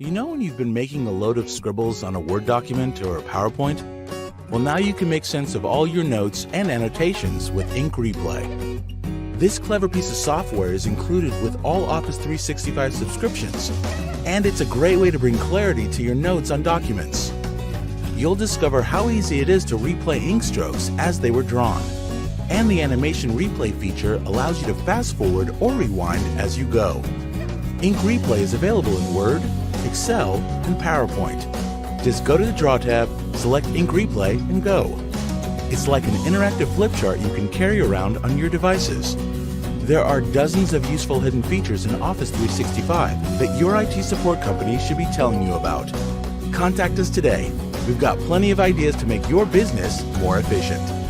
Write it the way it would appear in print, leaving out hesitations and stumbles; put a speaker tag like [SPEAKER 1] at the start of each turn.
[SPEAKER 1] You know when you've been making a load of scribbles on a Word document or a PowerPoint? Well, now you can make sense of all your notes and annotations with Ink Replay. This clever piece of software is included with all Office 365 subscriptions, and it's a great way to bring clarity to your notes on documents. You'll discover how easy it is to replay ink strokes as they were drawn, and the animation replay feature allows you to fast forward or rewind as you go. Ink Replay is available in Word, Excel, and PowerPoint. Just go to the Draw tab, select Ink Replay, and go. It's like an interactive flip chart you can carry around on your devices. There are dozens of useful hidden features in Office 365 that your IT support company should be telling you about. Contact us today. We've got plenty of ideas to make your business more efficient.